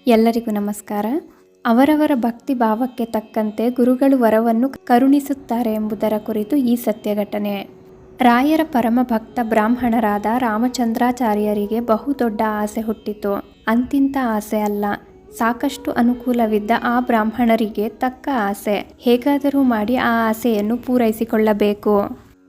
ಎಲ್ಲರಿಗೂ ನಮಸ್ಕಾರ. ಅವರವರ ಭಕ್ತಿ ಭಾವಕ್ಕೆ ತಕ್ಕಂತೆ ಗುರುಗಳು ವರವನ್ನು ಕರುಣಿಸುತ್ತಾರೆ ಎಂಬುದರ ಕುರಿತು ಈ ಸತ್ಯ ಘಟನೆ. ರಾಯರ ಪರಮ ಭಕ್ತ ಬ್ರಾಹ್ಮಣರಾದ ರಾಮಚಂದ್ರಾಚಾರ್ಯರಿಗೆ ಬಹುದೊಡ್ಡ ಆಸೆ ಹುಟ್ಟಿತು. ಅಂತಿಂತ ಆಸೆ ಅಲ್ಲ, ಸಾಕಷ್ಟು ಅನುಕೂಲವಿದ್ದ ಆ ಬ್ರಾಹ್ಮಣರಿಗೆ ತಕ್ಕ ಆಸೆ. ಹೇಗಾದರೂ ಮಾಡಿ ಆ ಆಸೆಯನ್ನು ಪೂರೈಸಿಕೊಳ್ಳಬೇಕು.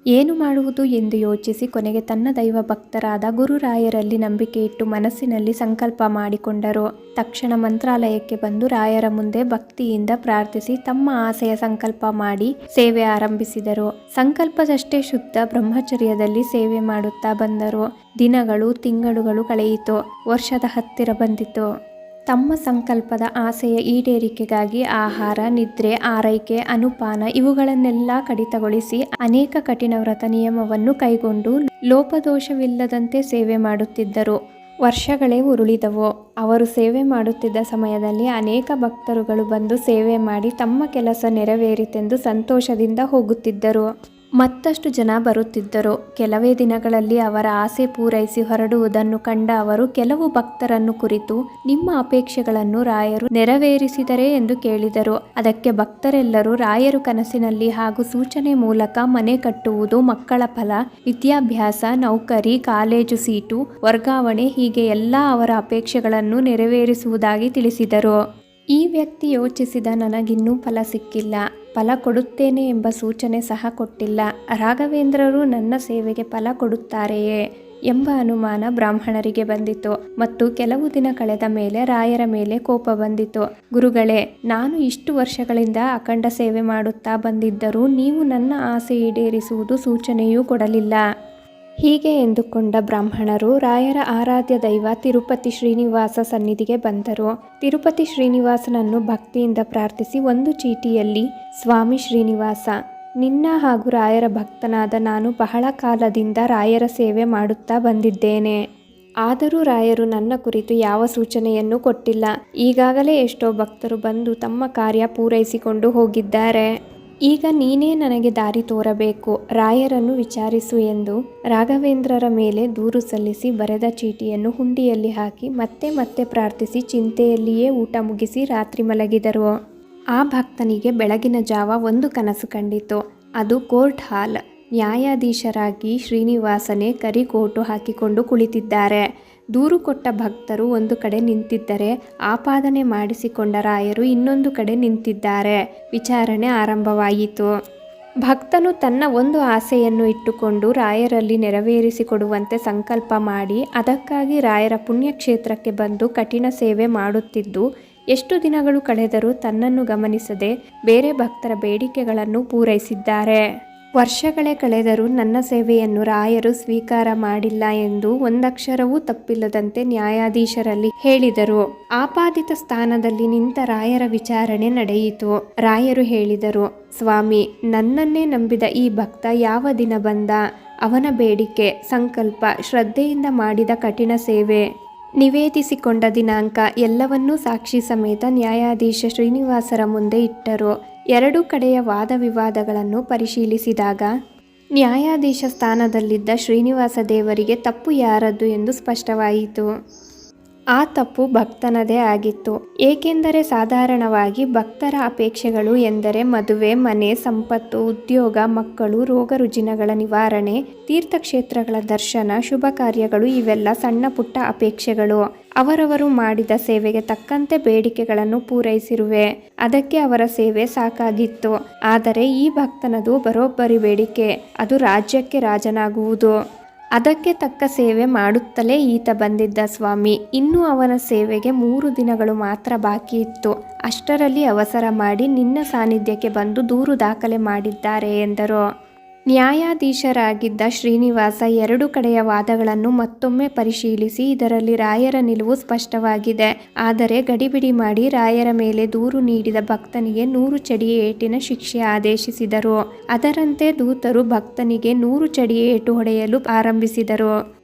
ಏನು ಮಾಡುವುದು ಎಂದು ಯೋಚಿಸಿ ಕೊನೆಗೆ ತನ್ನ ದೈವ ಭಕ್ತರಾದ ಗುರುರಾಯರಲ್ಲಿ ನಂಬಿಕೆ ಇಟ್ಟು ಮನಸ್ಸಿನಲ್ಲಿ ಸಂಕಲ್ಪ ಮಾಡಿಕೊಂಡರು. ತಕ್ಷಣ ಮಂತ್ರಾಲಯಕ್ಕೆ ಬಂದು ರಾಯರ ಮುಂದೆ ಭಕ್ತಿಯಿಂದ ಪ್ರಾರ್ಥಿಸಿ ತಮ್ಮ ಆಸೆಯ ಸಂಕಲ್ಪ ಮಾಡಿ ಸೇವೆ ಆರಂಭಿಸಿದರು. ಸಂಕಲ್ಪದಷ್ಟೇ ಶುದ್ಧ ಬ್ರಹ್ಮಚರ್ಯದಲ್ಲಿ ಸೇವೆ ಮಾಡುತ್ತಾ ಬಂದರು. ದಿನಗಳು ತಿಂಗಳುಗಳು ಕಳೆಯಿತು. ವರ್ಷದ ಹತ್ತಿರ ಬಂದಿತು. ತಮ್ಮ ಸಂಕಲ್ಪದ ಆಸೆಯ ಈಡೇರಿಕೆಗಾಗಿ ಆಹಾರ, ನಿದ್ರೆ, ಆರೈಕೆ, ಅನುಪಾನ ಇವುಗಳನ್ನೆಲ್ಲ ಕಡಿತಗೊಳಿಸಿ ಅನೇಕ ಕಠಿಣ ವ್ರತ ನಿಯಮವನ್ನು ಕೈಗೊಂಡು ಲೋಪದೋಷವಿಲ್ಲದಂತೆ ಸೇವೆ ಮಾಡುತ್ತಿದ್ದರು. ವರ್ಷಗಳೇ ಉರುಳಿದವು. ಅವರು ಸೇವೆ ಮಾಡುತ್ತಿದ್ದ ಸಮಯದಲ್ಲಿ ಅನೇಕ ಭಕ್ತರುಗಳು ಬಂದು ಸೇವೆ ಮಾಡಿ ತಮ್ಮ ಕೆಲಸ ನೆರವೇರಿತೆಂದು ಸಂತೋಷದಿಂದ ಹೋಗುತ್ತಿದ್ದರು. ಮತ್ತಷ್ಟು ಜನ ಬರುತ್ತಿದ್ದರು. ಕೆಲವೇ ದಿನಗಳಲ್ಲಿ ಅವರ ಆಸೆ ಪೂರೈಸಿ ಹೊರಡುವುದನ್ನು ಕಂಡ ಅವರು ಕೆಲವು ಭಕ್ತರನ್ನು ಕುರಿತು, ನಿಮ್ಮ ಅಪೇಕ್ಷೆಗಳನ್ನು ರಾಯರು ನೆರವೇರಿಸಿದರೆ ಎಂದು ಕೇಳಿದರು. ಅದಕ್ಕೆ ಭಕ್ತರೆಲ್ಲರೂ ರಾಯರು ಕನಸಿನಲ್ಲಿ ಹಾಗೂ ಸೂಚನೆ ಮೂಲಕ ಮನೆ ಕಟ್ಟುವುದು, ಮಕ್ಕಳ ಫಲ, ವಿದ್ಯಾಭ್ಯಾಸ, ನೌಕರಿ, ಕಾಲೇಜು ಸೀಟು, ವರ್ಗಾವಣೆ ಹೀಗೆ ಎಲ್ಲ ಅವರ ಅಪೇಕ್ಷೆಗಳನ್ನು ನೆರವೇರಿಸುವುದಾಗಿ ತಿಳಿಸಿದರು. ಈ ವ್ಯಕ್ತಿ ಯೋಚಿಸಿದ, ನನಗಿನ್ನೂ ಫಲ ಸಿಕ್ಕಿಲ್ಲ, ಫಲ ಕೊಡುತ್ತೇನೆ ಎಂಬ ಸೂಚನೆ ಸಹ ಕೊಟ್ಟಿಲ್ಲ. ರಾಘವೇಂದ್ರರು ನನ್ನ ಸೇವೆಗೆ ಫಲ ಕೊಡುತ್ತಾರೆಯೇ ಎಂಬ ಅನುಮಾನ ಬ್ರಾಹ್ಮಣರಿಗೆ ಬಂದಿತು. ಮತ್ತು ಕೆಲವು ದಿನ ಕಳೆದ ಮೇಲೆ ರಾಯರ ಮೇಲೆ ಕೋಪ ಬಂದಿತು. ಗುರುಗಳೇ, ನಾನು ಇಷ್ಟು ವರ್ಷಗಳಿಂದ ಅಖಂಡ ಸೇವೆ ಮಾಡುತ್ತಾ ಬಂದಿದ್ದರೂ ನೀವು ನನ್ನ ಆಸೆ ಈಡೇರಿಸುವುದು ಸೂಚನೆಯೂ ಕೊಡಲಿಲ್ಲ. ಹೀಗೆ ಎಂದುಕೊಂಡ ಬ್ರಾಹ್ಮಣರು ರಾಯರ ಆರಾಧ್ಯ ದೈವ ತಿರುಪತಿ ಶ್ರೀನಿವಾಸ ಸನ್ನಿಧಿಗೆ ಬಂದರು. ತಿರುಪತಿ ಶ್ರೀನಿವಾಸನನ್ನು ಭಕ್ತಿಯಿಂದ ಪ್ರಾರ್ಥಿಸಿ ಒಂದು ಚೀಟಿಯಲ್ಲಿ, ಸ್ವಾಮಿ ಶ್ರೀನಿವಾಸ, ನಿನ್ನ ಹಾಗೂ ರಾಯರ ಭಕ್ತನಾದ ನಾನು ಬಹಳ ಕಾಲದಿಂದ ರಾಯರ ಸೇವೆ ಮಾಡುತ್ತಾ ಬಂದಿದ್ದೇನೆ. ಆದರೂ ರಾಯರು ನನ್ನ ಕುರಿತು ಯಾವ ಸೂಚನೆಯನ್ನು ಕೊಟ್ಟಿಲ್ಲ. ಈಗಾಗಲೇ ಎಷ್ಟೋ ಭಕ್ತರು ಬಂದು ತಮ್ಮ ಕಾರ್ಯ ಪೂರೈಸಿಕೊಂಡು ಹೋಗಿದ್ದಾರೆ. ಈಗ ನೀನೇ ನನಗೆ ದಾರಿ ತೋರಬೇಕು, ರಾಯರನ್ನು ವಿಚಾರಿಸು ಎಂದು ರಾಘವೇಂದ್ರರ ಮೇಲೆ ದೂರು ಸಲ್ಲಿಸಿ ಬರೆದ ಚೀಟಿಯನ್ನು ಹುಂಡಿಯಲ್ಲಿ ಹಾಕಿ ಮತ್ತೆ ಮತ್ತೆ ಪ್ರಾರ್ಥಿಸಿ ಚಿಂತೆಯಲ್ಲಿಯೇ ಊಟ ಮುಗಿಸಿ ರಾತ್ರಿ ಮಲಗಿದರು. ಆ ಭಕ್ತನಿಗೆ ಬೆಳಗಿನ ಜಾವ ಒಂದು ಕನಸು ಕಂಡಿತು. ಅದು ಕೋರ್ಟ್ ಹಾಲ್. ನ್ಯಾಯಾಧೀಶರಾಗಿ ಶ್ರೀನಿವಾಸನೇ ಕರಿ ಕೋಟು ಹಾಕಿಕೊಂಡು ಕುಳಿತಿದ್ದಾರೆ. ದೂರು ಕೊಟ್ಟ ಭಕ್ತರು ಒಂದು ಕಡೆ ನಿಂತಿದ್ದರೆ ಆಪಾದನೆ ಮಾಡಿಸಿಕೊಂಡ ರಾಯರು ಇನ್ನೊಂದು ಕಡೆ ನಿಂತಿದ್ದಾರೆ. ವಿಚಾರಣೆ ಆರಂಭವಾಯಿತು. ಭಕ್ತನು ತನ್ನ ಒಂದು ಆಸೆಯನ್ನು ಇಟ್ಟುಕೊಂಡು ರಾಯರಲ್ಲಿ ನೆರವೇರಿಸಿಕೊಡುವಂತೆ ಸಂಕಲ್ಪ ಮಾಡಿ ಅದಕ್ಕಾಗಿ ರಾಯರ ಪುಣ್ಯಕ್ಷೇತ್ರಕ್ಕೆ ಬಂದು ಕಠಿಣ ಸೇವೆ ಮಾಡುತ್ತಿದ್ದು, ಎಷ್ಟು ದಿನಗಳು ಕಳೆದರೂ ತನ್ನನ್ನು ಗಮನಿಸದೆ ಬೇರೆ ಭಕ್ತರ ಬೇಡಿಕೆಗಳನ್ನು ಪೂರೈಸಿದ್ದಾರೆ. ವರ್ಷಗಳೇ ಕಳೆದರೂ ನನ್ನ ಸೇವೆಯನ್ನು ರಾಯರು ಸ್ವೀಕಾರ ಮಾಡಿಲ್ಲ ಎಂದು ಒಂದಕ್ಷರವೂ ತಪ್ಪಿಲ್ಲದಂತೆ ನ್ಯಾಯಾಧೀಶರಲ್ಲಿ ಹೇಳಿದರು. ಆಪಾದಿತ ಸ್ಥಾನದಲ್ಲಿ ನಿಂತ ರಾಯರ ವಿಚಾರಣೆ ನಡೆಯಿತು. ರಾಯರು ಹೇಳಿದರು, ಸ್ವಾಮಿ, ನನ್ನನ್ನೇ ನಂಬಿದ ಈ ಭಕ್ತ ಯಾವ ದಿನ ಬಂದ, ಅವನ ಬೇಡಿಕೆ, ಸಂಕಲ್ಪ, ಶ್ರದ್ಧೆಯಿಂದ ಮಾಡಿದ ಕಠಿಣ ಸೇವೆ, ನಿವೇದಿಸಿಕೊಂಡ ದಿನಾಂಕ ಎಲ್ಲವನ್ನೂ ಸಾಕ್ಷಿ ಸಮೇತ ನ್ಯಾಯಾಧೀಶ ಶ್ರೀನಿವಾಸರ ಮುಂದೆ ಇಟ್ಟರು. ಎರಡೂ ಕಡೆಯ ವಾದ ವಿವಾದಗಳನ್ನು ಪರಿಶೀಲಿಸಿದಾಗ ನ್ಯಾಯಾಧೀಶ ಸ್ಥಾನದಲ್ಲಿದ್ದ ಶ್ರೀನಿವಾಸ ದೇವರಿಗೆ ತಪ್ಪು ಯಾರದ್ದು ಎಂದು ಸ್ಪಷ್ಟವಾಯಿತು. ಆ ತಪ್ಪು ಭಕ್ತನದೇ ಆಗಿತ್ತು. ಏಕೆಂದರೆ ಸಾಧಾರಣವಾಗಿ ಭಕ್ತರ ಅಪೇಕ್ಷೆಗಳು ಎಂದರೆ ಮದುವೆ, ಮನೆ, ಸಂಪತ್ತು, ಉದ್ಯೋಗ, ಮಕ್ಕಳು, ರೋಗ ರುಜಿನಗಳ ನಿವಾರಣೆ, ತೀರ್ಥಕ್ಷೇತ್ರಗಳ ದರ್ಶನ, ಶುಭ ಕಾರ್ಯಗಳು ಇವೆಲ್ಲ ಸಣ್ಣ ಪುಟ್ಟ ಅಪೇಕ್ಷೆಗಳು. ಅವರವರು ಮಾಡಿದ ಸೇವೆಗೆ ತಕ್ಕಂತೆ ಬೇಡಿಕೆಗಳನ್ನು ಪೂರೈಸಿರುವೆ. ಅದಕ್ಕೆ ಅವರ ಸೇವೆ ಸಾಕಾಗಿತ್ತು. ಆದರೆ ಈ ಭಕ್ತನದು ಬರೋಬ್ಬರಿ ಬೇಡಿಕೆ, ಅದು ರಾಜ್ಯಕ್ಕೆ ರಾಜನಾಗುವುದು. ಅದಕ್ಕೆ ತಕ್ಕ ಸೇವೆ ಮಾಡುತ್ತಲೇ ಈತ ಬಂದಿದ್ದ ಸ್ವಾಮಿ. ಇನ್ನೂ ಅವನ ಸೇವೆಗೆ 3 ದಿನಗಳು ಮಾತ್ರ ಬಾಕಿ ಇತ್ತು. ಅಷ್ಟರಲ್ಲಿ ಅವಸರ ಮಾಡಿ ನಿನ್ನ ಸಾನ್ನಿಧ್ಯಕ್ಕೆ ಬಂದು ದೂರು ದಾಖಲೆ ಮಾಡಿದ್ದಾರೆ ಎಂದರು. ನ್ಯಾಯಾಧೀಶರಾಗಿದ್ದ ಶ್ರೀನಿವಾಸ ಎರಡು ಕಡೆಯ ವಾದಗಳನ್ನು ಮತ್ತೊಮ್ಮೆ ಪರಿಶೀಲಿಸಿ ಇದರಲ್ಲಿ ರಾಯರ ನಿಲುವು ಸ್ಪಷ್ಟವಾಗಿದೆ. ಆದರೆ ಗಡಿಬಿಡಿ ಮಾಡಿ ರಾಯರ ಮೇಲೆ ದೂರು ನೀಡಿದ ಭಕ್ತನಿಗೆ 100 ಚಡಿಯ ಏಟಿನ ಶಿಕ್ಷೆ ಆದೇಶಿಸಿದರು. ಅದರಂತೆ ದೂತರು ಭಕ್ತನಿಗೆ 100 ಚಡಿಯ ಏಟು ಹೊಡೆಯಲು ಆರಂಭಿಸಿದರು.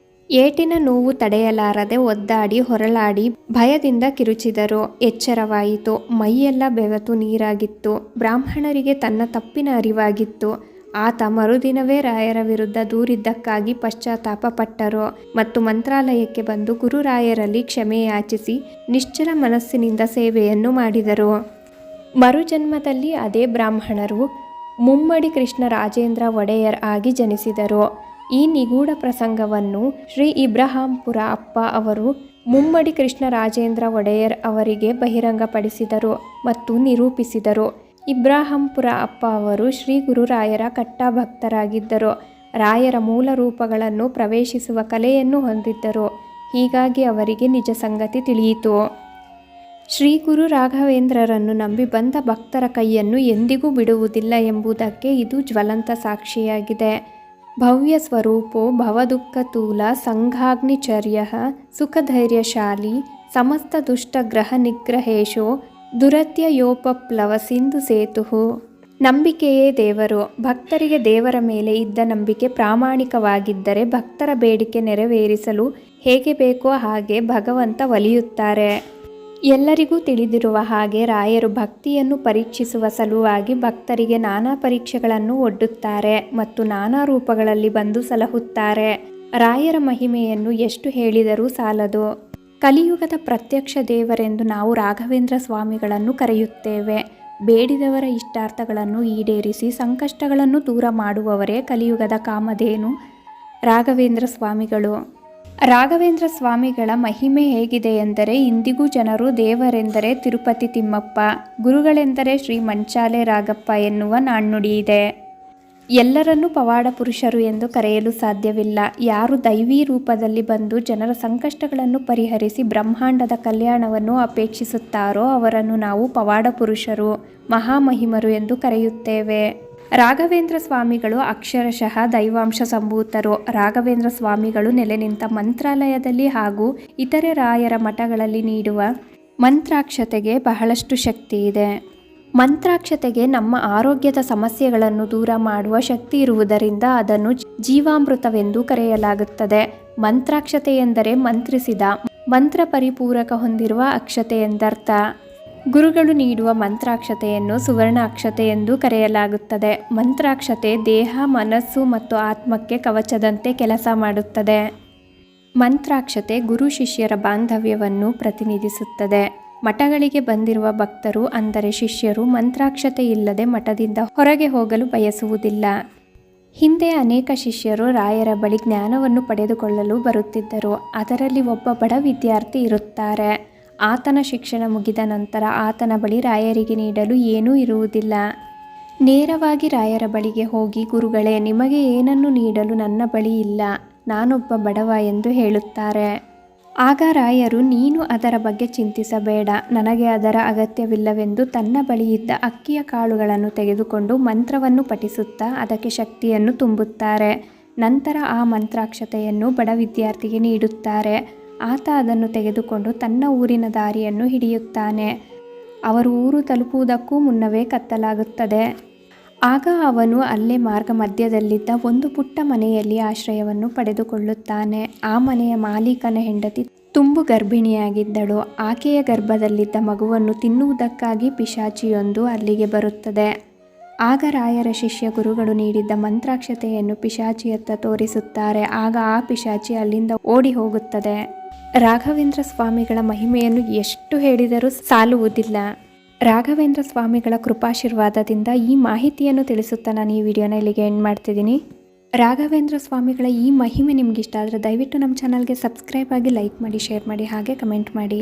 ಏಟಿನ ನೋವು ತಡೆಯಲಾರದೆ ಒದ್ದಾಡಿ ಹೊರಳಾಡಿ ಭಯದಿಂದ ಕಿರುಚಿದರು. ಎಚ್ಚರವಾಯಿತು. ಮೈಯೆಲ್ಲ ಬೆವತು ನೀರಾಗಿತ್ತು. ಬ್ರಾಹ್ಮಣರಿಗೆ ತನ್ನ ತಪ್ಪಿನ ಅರಿವಾಗಿತ್ತು. ಆತ ಮರುದಿನವೇ ರಾಯರ ವಿರುದ್ಧ ದೂರಿದ್ದಕ್ಕಾಗಿ ಪಶ್ಚಾತ್ತಾಪ ಪಟ್ಟರು ಮತ್ತು ಮಂತ್ರಾಲಯಕ್ಕೆ ಬಂದು ಗುರುರಾಯರಲ್ಲಿ ಕ್ಷಮೆ ಯಾಚಿಸಿ ನಿಶ್ಚಲ ಮನಸ್ಸಿನಿಂದ ಸೇವೆಯನ್ನು ಮಾಡಿದರು. ಮರುಜನ್ಮದಲ್ಲಿ ಅದೇ ಬ್ರಾಹ್ಮಣರು ಮುಮ್ಮಡಿ ಕೃಷ್ಣ ರಾಜೇಂದ್ರ ಒಡೆಯರ್ ಆಗಿ ಜನಿಸಿದರು. ಈ ನಿಗೂಢ ಪ್ರಸಂಗವನ್ನು ಶ್ರೀ ಇಬ್ರಹಾಂಪುರ ಅಪ್ಪ ಅವರು ಮುಮ್ಮಡಿ ಕೃಷ್ಣ ರಾಜೇಂದ್ರ ಒಡೆಯರ್ ಅವರಿಗೆ ಬಹಿರಂಗಪಡಿಸಿದರು ಮತ್ತು ನಿರೂಪಿಸಿದರು. ಇಬ್ರಹಾಂಪುರ ಅಪ್ಪ ಅವರು ಶ್ರೀ ಗುರುರಾಯರ ಕಟ್ಟಾಭಕ್ತರಾಗಿದ್ದರು. ರಾಯರ ಮೂಲ ರೂಪಗಳನ್ನು ಪ್ರವೇಶಿಸುವ ಕಲೆಯನ್ನು ಹೊಂದಿದ್ದರು. ಹೀಗಾಗಿ ಅವರಿಗೆ ನಿಜ ಸಂಗತಿ ತಿಳಿಯಿತು. ಶ್ರೀ ಗುರು ರಾಘವೇಂದ್ರರನ್ನು ನಂಬಿ ಬಂದ ಭಕ್ತರ ಕೈಯನ್ನು ಎಂದಿಗೂ ಬಿಡುವುದಿಲ್ಲ ಎಂಬುದಕ್ಕೆ ಇದು ಜ್ವಲಂತ ಸಾಕ್ಷಿಯಾಗಿದೆ. ಭವ್ಯ ಸ್ವರೂಪೋ ಭವದುಃಖತೂಲ ಸಂಘಾಗ್ನಿಚರ್ಯ ಸುಖಧೈರ್ಯಶಾಲಿ ಸಮಸ್ತ ದುಷ್ಟಗ್ರಹ ನಿಗ್ರಹೇಶೋ ದುರತ್ಯಯೋಪಪ್ಲವ ಸಿಂಧು ಸೇತು. ನಂಬಿಕೆಯೇ ದೇವರು. ಭಕ್ತರಿಗೆ ದೇವರ ಮೇಲೆ ಇದ್ದ ನಂಬಿಕೆ ಪ್ರಾಮಾಣಿಕವಾಗಿದ್ದರೆ ಭಕ್ತರ ಬೇಡಿಕೆ ನೆರವೇರಿಸಲು ಹೇಗೆ ಬೇಕೋ ಹಾಗೆ ಭಗವಂತ ಒಲಿಯುತ್ತಾರೆ. ಎಲ್ಲರಿಗೂ ತಿಳಿದಿರುವ ಹಾಗೆ ರಾಯರು ಭಕ್ತಿಯನ್ನು ಪರೀಕ್ಷಿಸುವ ಸಲುವಾಗಿ ಭಕ್ತರಿಗೆ ನಾನಾ ಪರೀಕ್ಷೆಗಳನ್ನು ಒಡ್ಡುತ್ತಾರೆ ಮತ್ತು ನಾನಾ ರೂಪಗಳಲ್ಲಿ ಬಂದು ಸಲಹುತ್ತಾರೆ. ರಾಯರ ಮಹಿಮೆಯನ್ನು ಎಷ್ಟು ಹೇಳಿದರೂ ಸಾಲದು. ಕಲಿಯುಗದ ಪ್ರತ್ಯಕ್ಷ ದೇವರೆಂದು ನಾವು ರಾಘವೇಂದ್ರ ಸ್ವಾಮಿಗಳನ್ನು ಕರೆಯುತ್ತೇವೆ. ಬೇಡಿದವರ ಇಷ್ಟಾರ್ಥಗಳನ್ನು ಈಡೇರಿಸಿ ಸಂಕಷ್ಟಗಳನ್ನು ದೂರ ಮಾಡುವವರೇ ಕಲಿಯುಗದ ಕಾಮಧೇನು ರಾಘವೇಂದ್ರ ಸ್ವಾಮಿಗಳು. ರಾಘವೇಂದ್ರ ಸ್ವಾಮಿಗಳ ಮಹಿಮೆ ಹೇಗಿದೆ ಎಂದರೆ ಇಂದಿಗೂ ಜನರು ದೇವರೆಂದರೆ ತಿರುಪತಿ ತಿಮ್ಮಪ್ಪ, ಗುರುಗಳೆಂದರೆ ಶ್ರೀ ಮಂಚಾಲೆ ರಾಗಪ್ಪ ಎನ್ನುವ ನಾಣ್ಣುಡಿ ಇದೆ. ಎಲ್ಲರನ್ನೂ ಪವಾಡ ಪುರುಷರು ಎಂದು ಕರೆಯಲು ಸಾಧ್ಯವಿಲ್ಲ. ಯಾರು ದೈವೀ ರೂಪದಲ್ಲಿ ಬಂದು ಜನರ ಸಂಕಷ್ಟಗಳನ್ನು ಪರಿಹರಿಸಿ ಬ್ರಹ್ಮಾಂಡದ ಕಲ್ಯಾಣವನ್ನು ಅಪೇಕ್ಷಿಸುತ್ತಾರೋ ಅವರನ್ನು ನಾವು ಪವಾಡ ಪುರುಷರು, ಮಹಾಮಹಿಮರು ಎಂದು ಕರೆಯುತ್ತೇವೆ. ರಾಘವೇಂದ್ರ ಸ್ವಾಮಿಗಳು ಅಕ್ಷರಶಃ ದೈವಾಂಶ ಸಂಭೂತರು. ರಾಘವೇಂದ್ರ ಸ್ವಾಮಿಗಳು ನೆಲೆ ನಿಂತ ಮಂತ್ರಾಲಯದಲ್ಲಿ ಹಾಗೂ ಇತರೆ ರಾಯರ ಮಠಗಳಲ್ಲಿ ನೀಡುವ ಮಂತ್ರಾಕ್ಷತೆಗೆ ಬಹಳಷ್ಟು ಶಕ್ತಿ ಇದೆ. ಮಂತ್ರಾಕ್ಷತೆಗೆ ನಮ್ಮ ಆರೋಗ್ಯದ ಸಮಸ್ಯೆಗಳನ್ನು ದೂರ ಮಾಡುವ ಶಕ್ತಿ ಇರುವುದರಿಂದ ಅದನ್ನು ಜೀವಾಮೃತವೆಂದು ಕರೆಯಲಾಗುತ್ತದೆ. ಮಂತ್ರಾಕ್ಷತೆ ಎಂದರೆ ಮಂತ್ರಿಸಿದ, ಮಂತ್ರ ಪರಿಪೂರಕ ಹೊಂದಿರುವ ಅಕ್ಷತೆ ಎಂದರ್ಥ. ಗುರುಗಳು ನೀಡುವ ಮಂತ್ರಾಕ್ಷತೆಯನ್ನು ಸುವರ್ಣ ಅಕ್ಷತೆ ಎಂದು ಕರೆಯಲಾಗುತ್ತದೆ. ಮಂತ್ರಾಕ್ಷತೆ ದೇಹ, ಮನಸ್ಸು ಮತ್ತು ಆತ್ಮಕ್ಕೆ ಕವಚದಂತೆ ಕೆಲಸ ಮಾಡುತ್ತದೆ. ಮಂತ್ರಾಕ್ಷತೆ ಗುರು ಶಿಷ್ಯರ ಬಾಂಧವ್ಯವನ್ನು ಪ್ರತಿನಿಧಿಸುತ್ತದೆ. ಮಠಗಳಿಗೆ ಬಂದಿರುವ ಭಕ್ತರು ಅಂದರೆ ಶಿಷ್ಯರು ಮಂತ್ರಾಕ್ಷತೆ ಇಲ್ಲದೆ ಮಠದಿಂದ ಹೊರಗೆ ಹೋಗಲು ಬಯಸುವುದಿಲ್ಲ. ಹಿಂದೆ ಅನೇಕ ಶಿಷ್ಯರು ರಾಯರ ಬಳಿ ಜ್ಞಾನವನ್ನು ಪಡೆದುಕೊಳ್ಳಲು ಬರುತ್ತಿದ್ದರು. ಅದರಲ್ಲಿ ಒಬ್ಬ ಬಡ ವಿದ್ಯಾರ್ಥಿ ಇರುತ್ತಾರೆ. ಆತನ ಶಿಕ್ಷಣ ಮುಗಿದ ನಂತರ ಆತನ ಬಳಿ ರಾಯರಿಗೆ ನೀಡಲು ಏನೂ ಇರುವುದಿಲ್ಲ. ನೇರವಾಗಿ ರಾಯರ ಬಳಿಗೆ ಹೋಗಿ, ಗುರುಗಳೇ, ನಿಮಗೆ ಏನನ್ನು ನೀಡಲು ನನ್ನ ಬಳಿ ಇಲ್ಲ, ನಾನೊಬ್ಬ ಬಡವ ಎಂದು ಹೇಳುತ್ತಾರೆ. ಆಗ ರಾಯರು, ನೀನು ಅದರ ಬಗ್ಗೆ ಚಿಂತಿಸಬೇಡ, ನನಗೆ ಅದರ ಅಗತ್ಯವಿಲ್ಲವೆಂದು ತನ್ನ ಬಳಿಯಿದ್ದ ಅಕ್ಕಿಯ ಕಾಳುಗಳನ್ನು ತೆಗೆದುಕೊಂಡು ಮಂತ್ರವನ್ನು ಪಠಿಸುತ್ತಾ ಅದಕ್ಕೆ ಶಕ್ತಿಯನ್ನು ತುಂಬುತ್ತಾರೆ. ನಂತರ ಆ ಮಂತ್ರಾಕ್ಷತೆಯನ್ನು ಬಡ ವಿದ್ಯಾರ್ಥಿಗೆ ನೀಡುತ್ತಾರೆ. ಆತ ಅದನ್ನು ತೆಗೆದುಕೊಂಡು ತನ್ನ ಊರಿನ ದಾರಿಯನ್ನು ಹಿಡಿಯುತ್ತಾನೆ. ಅವರು ಊರು ತಲುಪುವುದಕ್ಕೂ ಮುನ್ನವೇ ಕತ್ತಲಾಗುತ್ತದೆ. ಆಗ ಅವನು ಅಲ್ಲೇ ಮಾರ್ಗ ಮಧ್ಯದಲ್ಲಿದ್ದ ಒಂದು ಪುಟ್ಟ ಮನೆಯಲ್ಲಿ ಆಶ್ರಯವನ್ನು ಪಡೆದುಕೊಳ್ಳುತ್ತಾನೆ. ಆ ಮನೆಯ ಮಾಲೀಕನ ಹೆಂಡತಿ ತುಂಬು ಗರ್ಭಿಣಿಯಾಗಿದ್ದಳು. ಆಕೆಯ ಗರ್ಭದಲ್ಲಿದ್ದ ಮಗುವನ್ನು ತಿನ್ನುವುದಕ್ಕಾಗಿ ಪಿಶಾಚಿಯೊಂದು ಅಲ್ಲಿಗೆ ಬರುತ್ತದೆ. ಆಗ ರಾಯರ ಶಿಷ್ಯ ಗುರುಗಳು ನೀಡಿದ್ದ ಮಂತ್ರಾಕ್ಷತೆಯನ್ನು ಪಿಶಾಚಿಯತ್ತ ತೋರಿಸುತ್ತಾರೆ. ಆಗ ಆ ಪಿಶಾಚಿ ಅಲ್ಲಿಂದ ಓಡಿ ಹೋಗುತ್ತದೆ. ರಾಘವೇಂದ್ರ ಸ್ವಾಮಿಗಳ ಮಹಿಮೆಯನ್ನು ಎಷ್ಟು ಹೇಳಿದರೂ ಸಾಲುವುದಿಲ್ಲ. ರಾಘವೇಂದ್ರ ಸ್ವಾಮಿಗಳ ಕೃಪಾಶೀರ್ವಾದದಿಂದ ಈ ಮಾಹಿತಿಯನ್ನು ತಿಳಿಸುತ್ತಾ ನಾನು ಈ ವಿಡಿಯೋನ ಇಲ್ಲಿಗೆ ಎಂಡ್ ಮಾಡ್ತಿದ್ದೀನಿ. ರಾಘವೇಂದ್ರ ಸ್ವಾಮಿಗಳ ಈ ಮಹಿಮೆ ನಿಮ್ಗೆ ಇಷ್ಟ ಆದರೆ ದಯವಿಟ್ಟು ನಮ್ಮ ಚಾನಲ್ಗೆ ಸಬ್ಸ್ಕ್ರೈಬ್ ಆಗಿ, ಲೈಕ್ ಮಾಡಿ, ಶೇರ್ ಮಾಡಿ, ಹಾಗೆ ಕಮೆಂಟ್ ಮಾಡಿ.